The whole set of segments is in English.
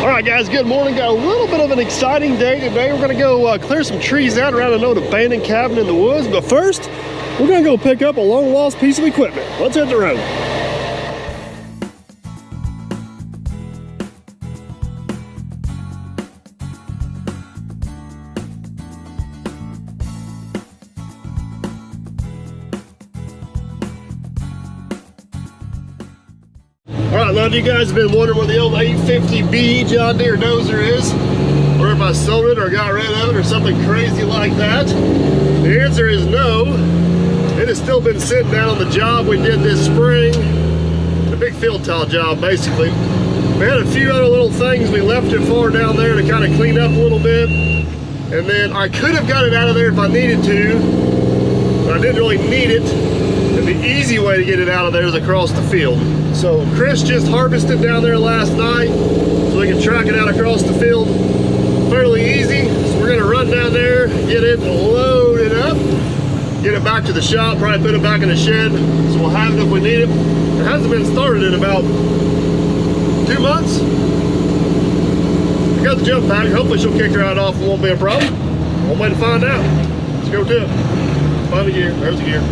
All right, guys, good morning. Got a little bit of an exciting day today. We're gonna go clear some trees out around an old abandoned cabin in the woods. But first, we're gonna go pick up a long lost piece of equipment. Let's hit the road. All right, a lot of you guys have been wondering where the old 850B John Deere dozer is, or if I sold it or got rid of it or something crazy like that. The answer is no. It has still been sitting down on the job we did this spring, the big field tile job basically. We had a few other little things we left it for down there to kind of clean up a little bit, and then I could have got it out of there if I needed to, but I didn't really need it. And the easy way to get it out of there is across the field. So Chris just harvested down there last night, so we can track it out across the field fairly easy. So we're gonna run down there, get it loaded up, get it back to the shop, probably put it back in the shed, so we'll have it if we need it. It hasn't been started in about 2 months. I got the jump pack, hopefully she'll kick right off and won't be a problem. One way to find out. Let's go to it. Find the gear, there's the gear.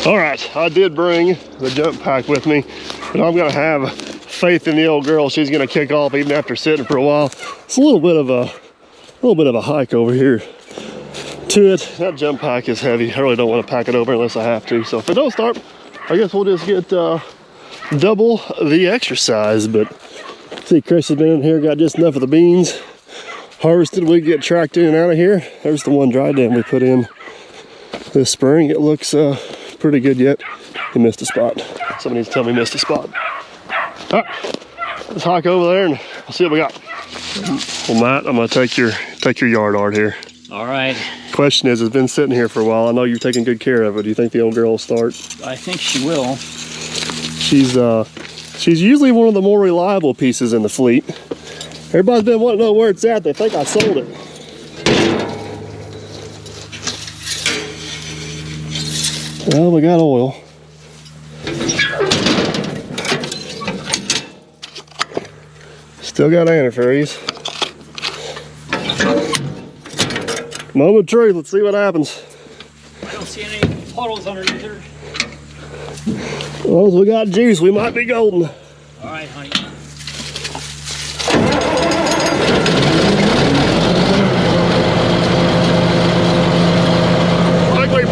All right, I did bring the jump pack with me, but I'm gonna have faith in the old girl. She's gonna kick off even after sitting for a while. It's a little bit of a hike over here to it. That jump pack is heavy. I really don't want to pack it over unless I have to. So if it don't start, I guess we'll just get double the exercise. But see, Chris has been in here, got just enough of the beans harvested. We get tracked in and out of here. There's the one dry dam we put in this spring. It looks pretty good yet. He missed a spot. Somebody needs to tell me he missed a spot. All right, let's hike over there and we'll see what we got. Well, Matt, I'm gonna take your yard art here. All right. Question is, it's been sitting here for a while. I know you're taking good care of it. Do you think the old girl will start? I think she will. She's usually one of the more reliable pieces in the fleet. Everybody's been wanting to know where it's at. They think I sold it. Well, we got oil. Still got antifreeze. Moment of truth, let's see what happens. I don't see any puddles underneath her. As long as we got juice, we might be golden. All right, honey. Likely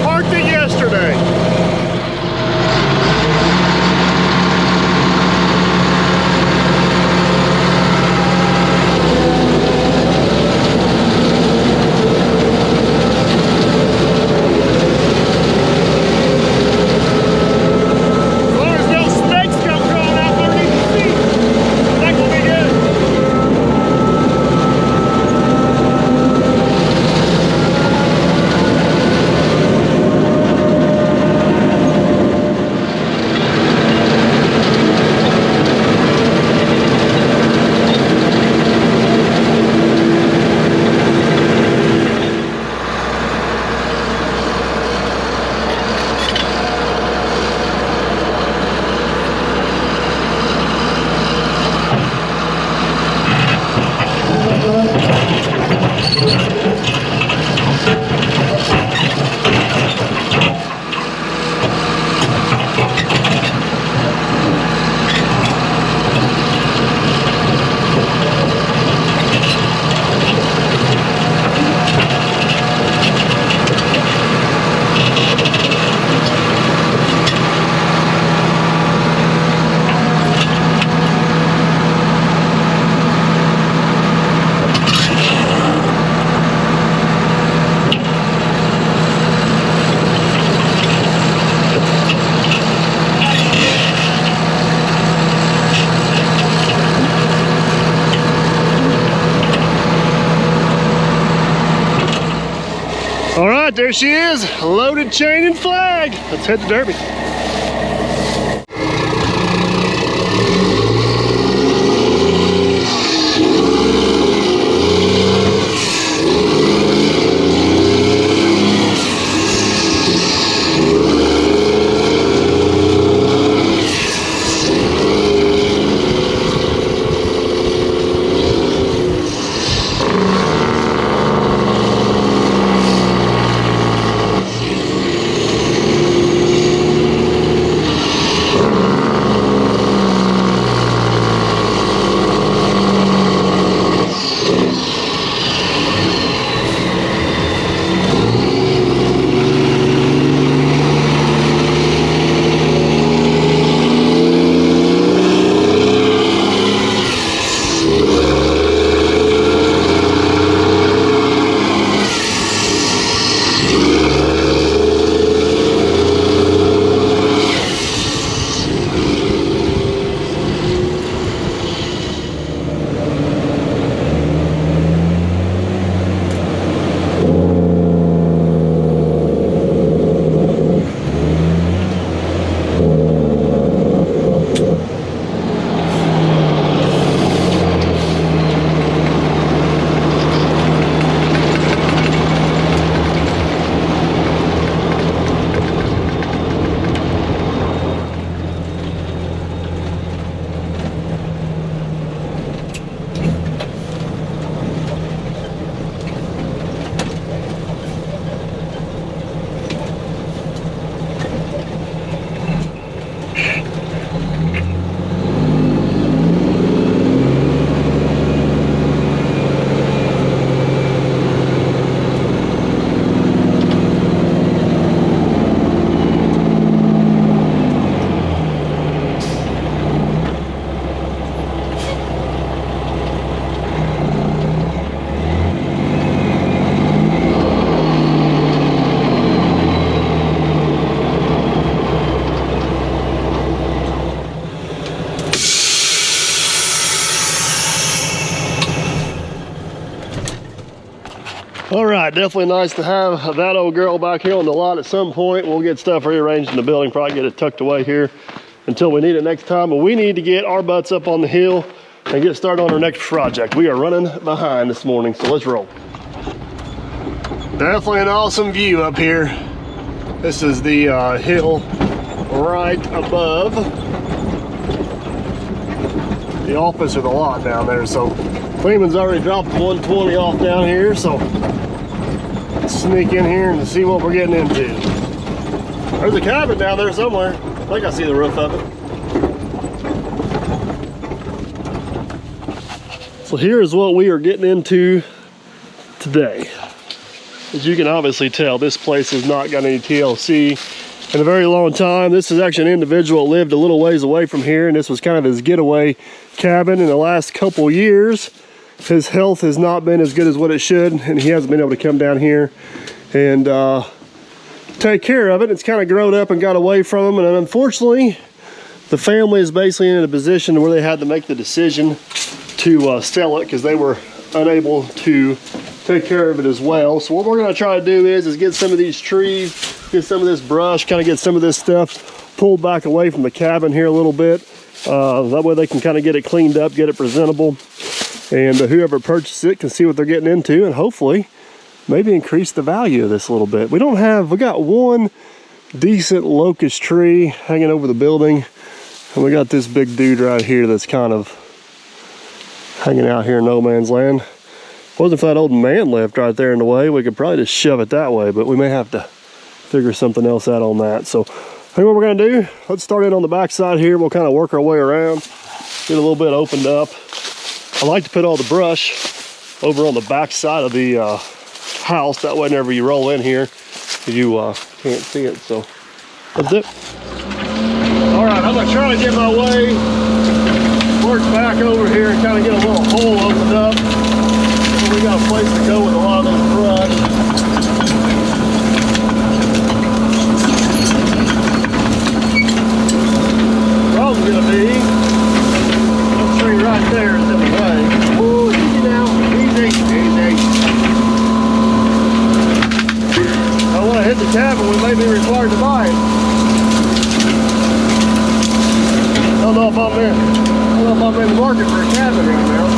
right, there she is. Loaded chain and flag. Let's head to Derby. All right, definitely nice to have that old girl back here on the lot at some point. We'll get stuff rearranged in the building, probably get it tucked away here until we need it next time. But we need to get our butts up on the hill and get started on our next project. We are running behind this morning, so let's roll. Definitely an awesome view up here. This is the hill right above the office or the lot down there. So Cleveland's already dropped 120 off down here, so let's sneak in here and see what we're getting into. There's a cabin down there somewhere. I think I see the roof of it. So here's what we are getting into today. As you can obviously tell, this place has not got any TLC in a very long time. This is actually an individual that lived a little ways away from here, and this was kind of his getaway cabin. In the last couple years, his health has not been as good as what it should, and he hasn't been able to come down here and take care of it. It's kind of grown up and got away from him, and unfortunately, the family is basically in a position where they had to make the decision to sell it because they were unable to take care of it as well. So what we're going to try to do is get some of these trees, get some of this brush, kind of get some of this stuff pulled back away from the cabin here a little bit. That way they can kind of get it cleaned up, get it presentable, and whoever purchases it can see what they're getting into, and hopefully maybe increase the value of this a little bit. We got one decent locust tree hanging over the building, and we got this big dude right here that's kind of hanging out here in no man's land. Wasn't for that old man lift right there in the way, we could probably just shove it that way, but we may have to figure something else out on that. So I think what we're gonna do, let's start in on the back side here. We'll kind of work our way around, get a little bit opened up. I like to put all the brush over on the back side of the house. That way whenever you roll in here, you can't see it. So that's it. All right, I'm gonna try to get my way, work back over here and kind of get a little hole opened up. We got a place to go with a lot of this brush. Problem's gonna be that tree right there is in the way. Woo, easy now, easy, easy. cabin, we may be required to buy it. I don't know if I'm in the market for a cabin right now.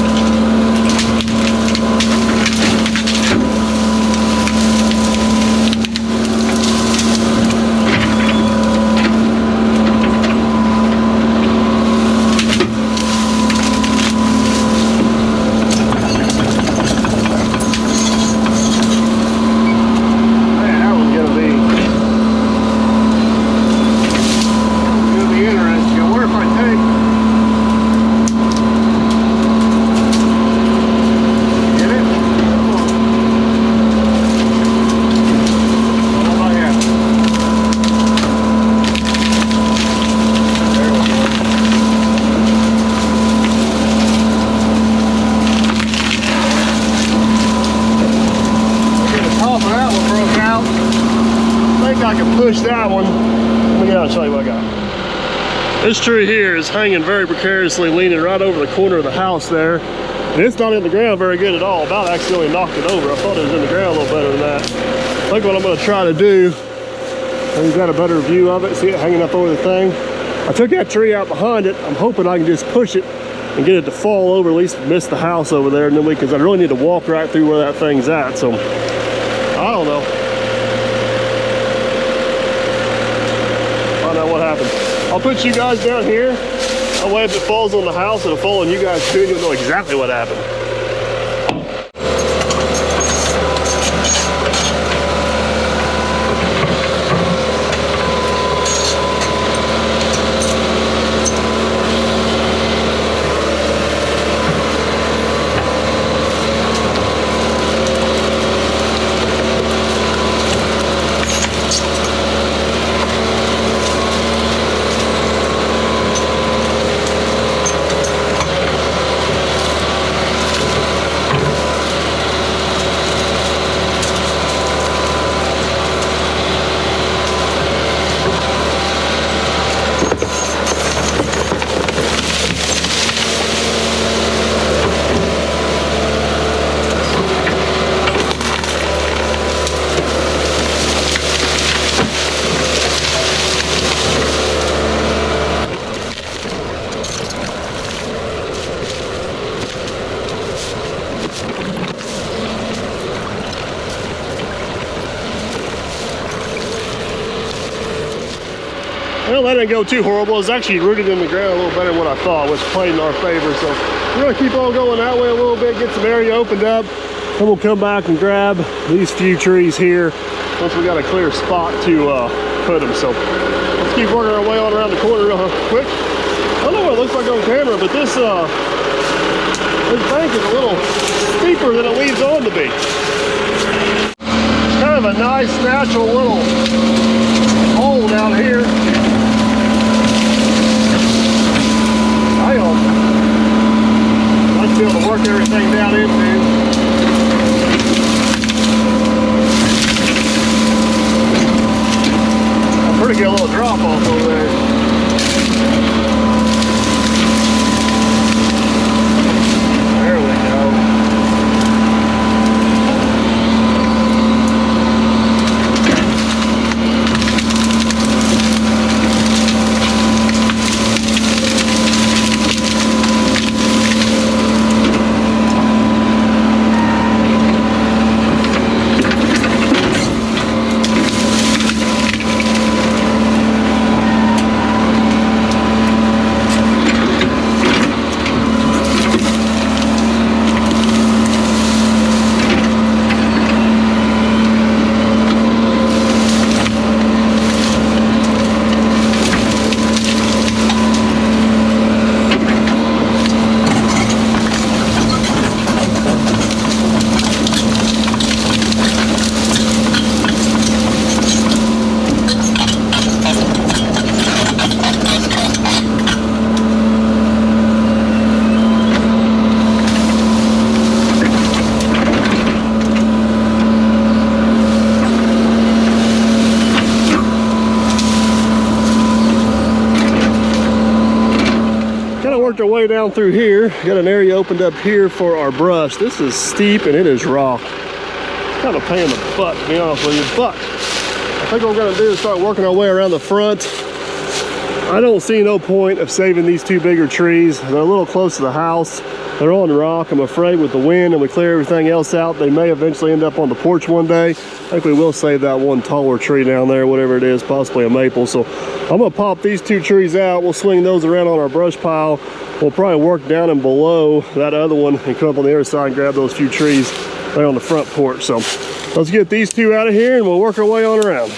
Push that one. Let me get out and show you what I got. This tree here is hanging very precariously, leaning right over the corner of the house there. And it's not in the ground very good at all. About accidentally knocked it over. I thought it was in the ground a little better than that. I think what I'm going to try to do, and you've got a better view of it, see it hanging up over the thing. I took that tree out behind it. I'm hoping I can just push it and get it to fall over, at least miss the house over there. And then because I really need to walk right through where that thing's at. So, I don't know. What happened. I'll put you guys down here. That way if it falls on the house, it'll fall on you guys too, and you'll know exactly what happened. Well, that didn't go too horrible. It was actually rooted in the ground a little better than what I thought, which played in our favor. So we're gonna keep on going that way a little bit, get some area opened up, then we'll come back and grab these few trees here once we got a clear spot to put them. So let's keep working our way on around the corner real quick. I don't know what it looks like on camera, but this bank is a little steeper than it leads on to be. It's kind of a nice natural little hole down here. I'd like to be able to work everything down into. I'm pretty good little drop off over there. There we go. Our way down through here. Got an area opened up here for our brush. This is steep and it is rock. Kind of a pain in the butt, to be honest with you, but I I think what we're gonna do is start working our way around the front. I don't see no point of saving these two bigger trees. They're a little close to the house. They're on rock. I'm afraid with the wind and we clear everything else out, they may eventually end up on the porch one day. I think we will save that one taller tree down there, whatever it is, possibly a maple. So I'm gonna pop these two trees out. We'll swing those around on our brush pile. We'll probably work down and below that other one and come up on the other side and grab those few trees right on the front porch. So let's get these two out of here and we'll work our way on around.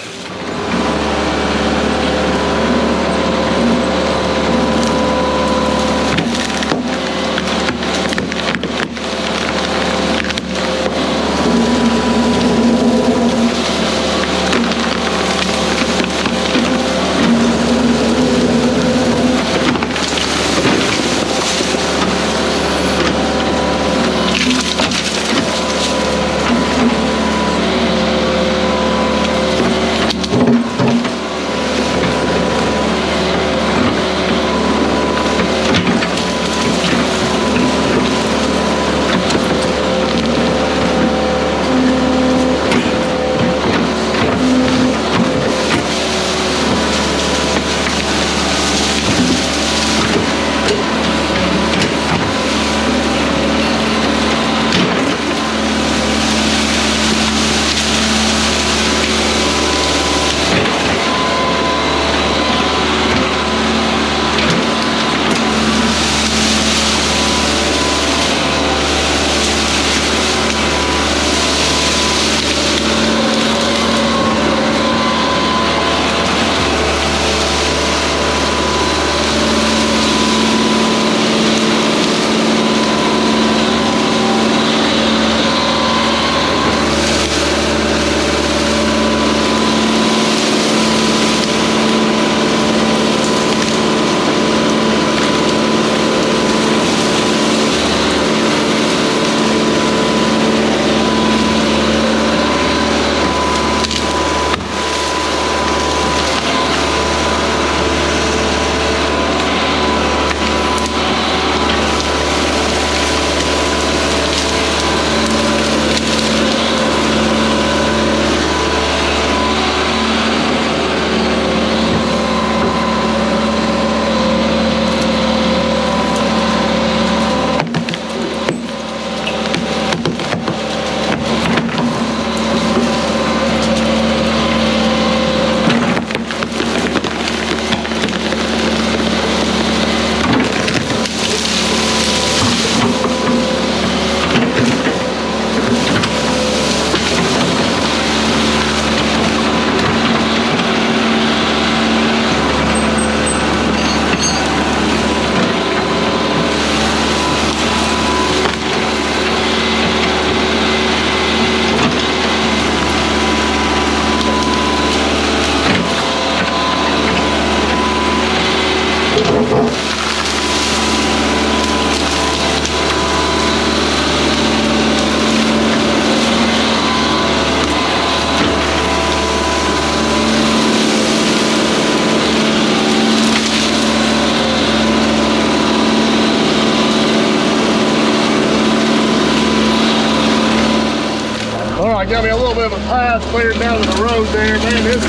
Got me a little bit of a path cleared down to the road there. Man, this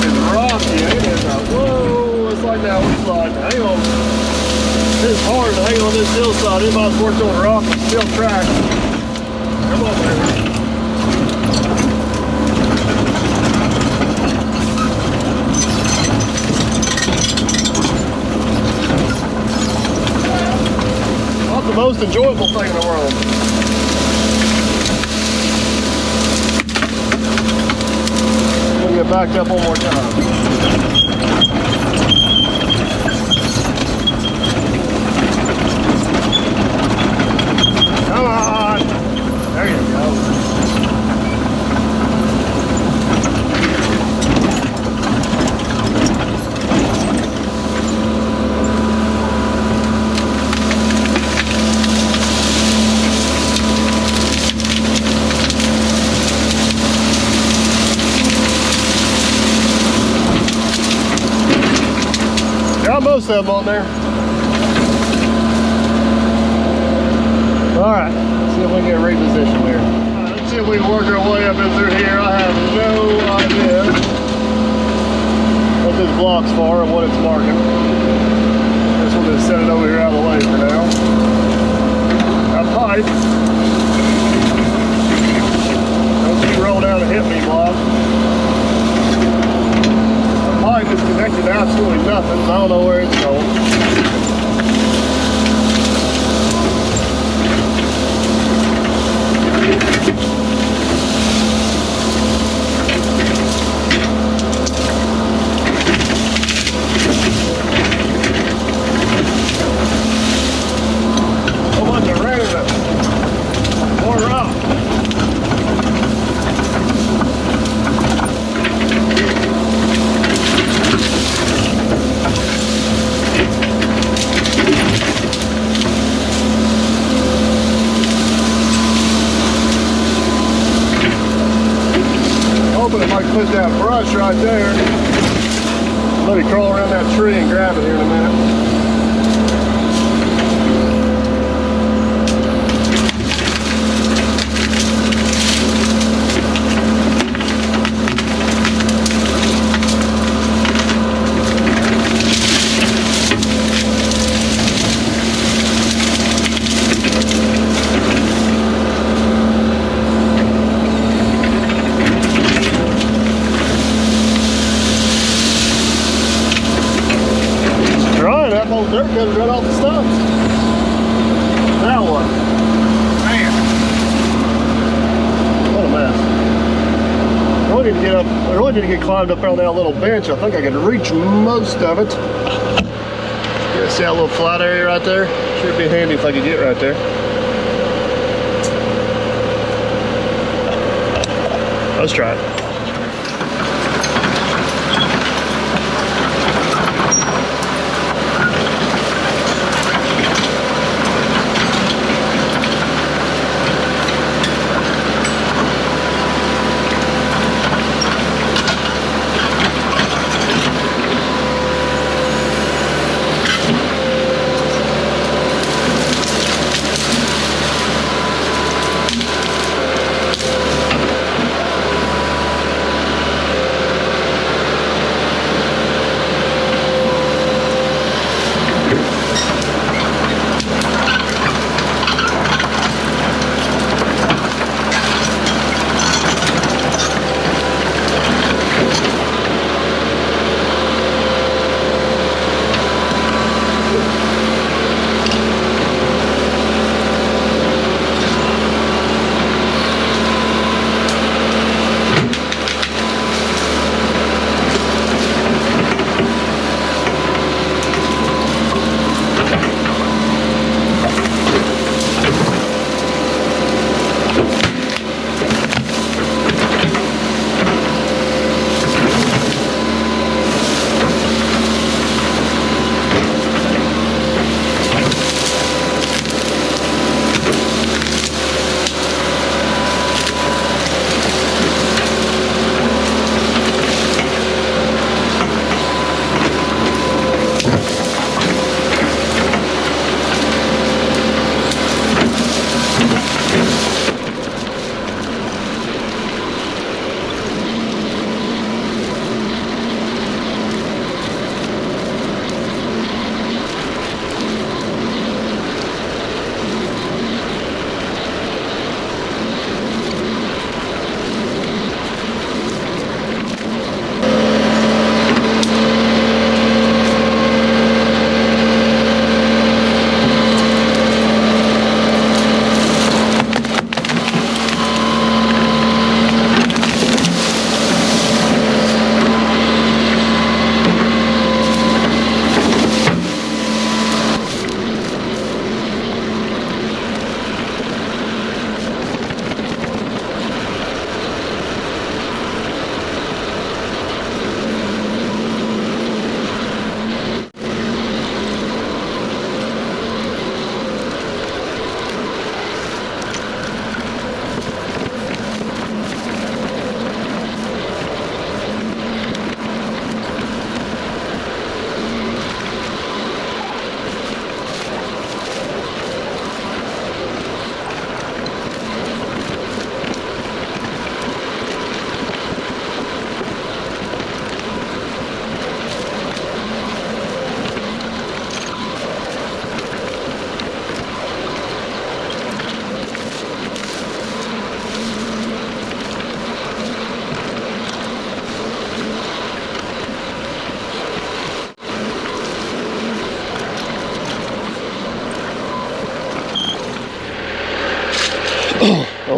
is rocky. It is whoa, it's like that one slide. Hang on. It's hard to hang on this hillside. Anybody's worked on rock and steel track. Come on, baby. Not the most enjoyable thing in the world. Get backed up one more time. Come on. There you go. Got most of them on there. All right, let's see if we can get repositioned here. Let's see if we can work our way up in through here. I have no idea what this block's for and what it's marking. Just want to set it over here out of the way for now. That pipe. Don't you roll down and hit me, block. The pipe is connected to absolutely nothing, so I don't know where it's going. It might put that brush right there. Let it crawl around that tree and grab it here in a minute. That whole dirt comes right off the stumps. Now what? Man. What a mess. I really need to get up, I really need to get climbed up on that little bench. I think I can reach most of it. Yeah, see that little flat area right there? Sure would be handy if I could get right there. Let's try it.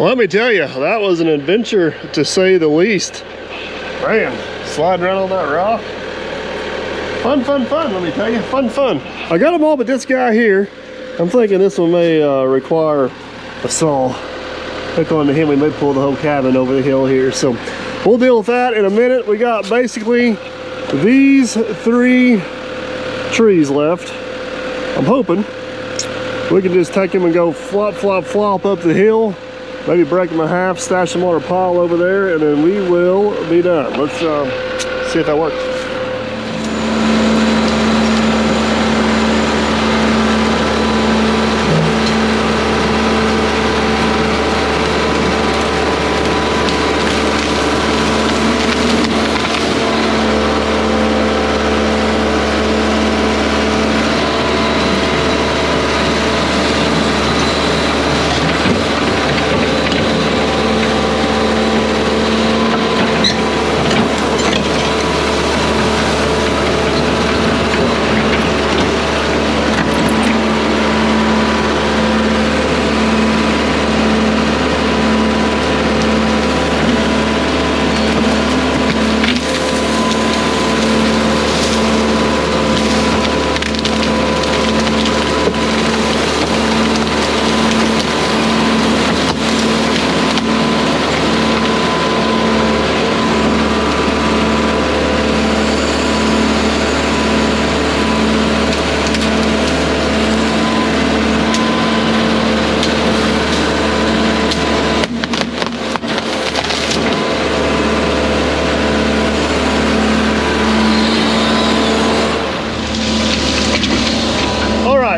let me tell you, that was an adventure to say the least. Man, sliding around on that rock. Fun, fun, fun, let me tell you. Fun, fun. I got them all but this guy here. I'm thinking this one may require a saw. Hook onto him, we may pull the whole cabin over the hill here. So we'll deal with that in a minute. We got basically these 3 trees left. I'm hoping we can just take them and go flop, flop, flop up the hill. Maybe break them in half, stash them on a pile over there, and then we will be done. Let's see if that works.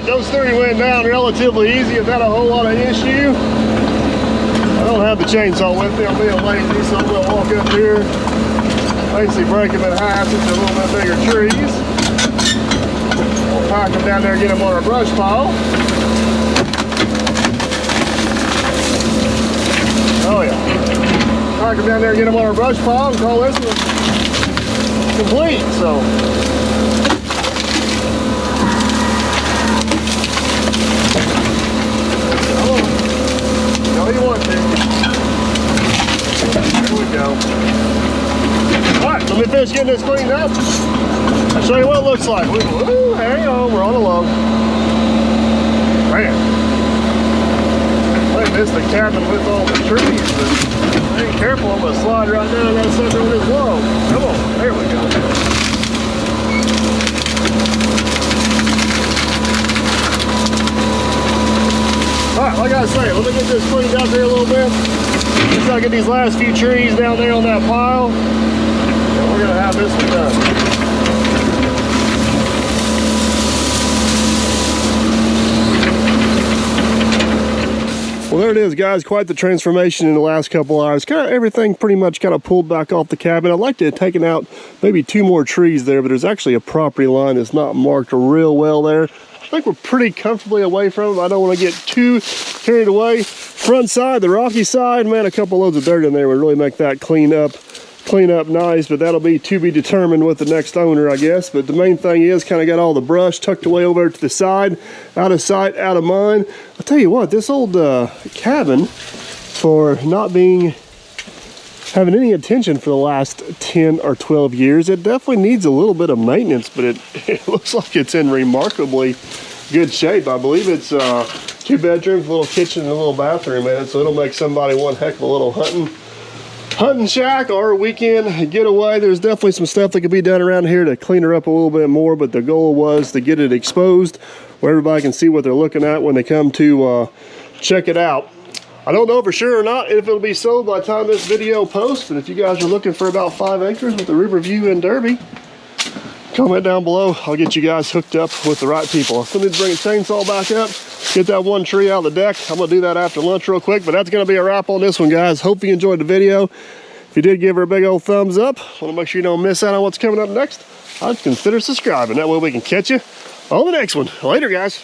Those 3 went down relatively easy without a whole lot of issue. I don't have the chainsaw with me, I'm being lazy, so I'm going to walk up here, basically break them in half into a little bit bigger trees. We'll pack them down there and get them on our brush pile. Oh yeah. Pack them down there and get them on our brush pile and call this one complete. So. You want to. There we go. Alright, let me finish getting this cleaned up. I'll show you what it looks like. Woo, hang on, we're on a log. Man. I missed the cabin with all the trees, but I ain't careful, I'm going to slide right down that sucker with this log. Come on, there we go. Alright, like I say, let me get this cleaned up here a little bit. Just I get these last few trees down there on that pile, and we're going to have this one done. Well, there it is, guys. Quite the transformation in the last couple hours. Kind of everything pretty much kind of pulled back off the cabin. I'd like to have taken out maybe 2 more trees there, but there's actually a property line that's not marked real well there. I think we're pretty comfortably away from them. I don't want to get too carried away. Front side, the rocky side, man, a couple loads of dirt in there would really make that clean up nice, but that'll be to be determined with the next owner, I guess. But the main thing is kind of got all the brush tucked away over to the side, out of sight, out of mind. I'll tell you what, this old cabin, for not having any attention for the last 10 or 12 years, it definitely needs a little bit of maintenance, but it looks like it's in remarkably good shape. I believe it's 2 bedrooms, a little kitchen, and a little bathroom in it, so it'll make somebody one heck of a little hunting shack or a weekend getaway. There's definitely some stuff that could be done around here to clean her up a little bit more, but the goal was to get it exposed where everybody can see what they're looking at when they come to check it out. I don't know for sure or not if it'll be sold by the time this video posts, but if you guys are looking for about 5 acres with a riverview in Derby, comment down below. I'll get you guys hooked up with the right people. I still need to bring a chainsaw back up, get that one tree out of the deck. I'm gonna do that after lunch real quick, but that's gonna be a wrap on this one, guys. Hope you enjoyed the video. If you did, give her a big old thumbs up. Want to make sure you don't miss out on what's coming up next. I'd consider subscribing. That way we can catch you on the next one. Later, guys.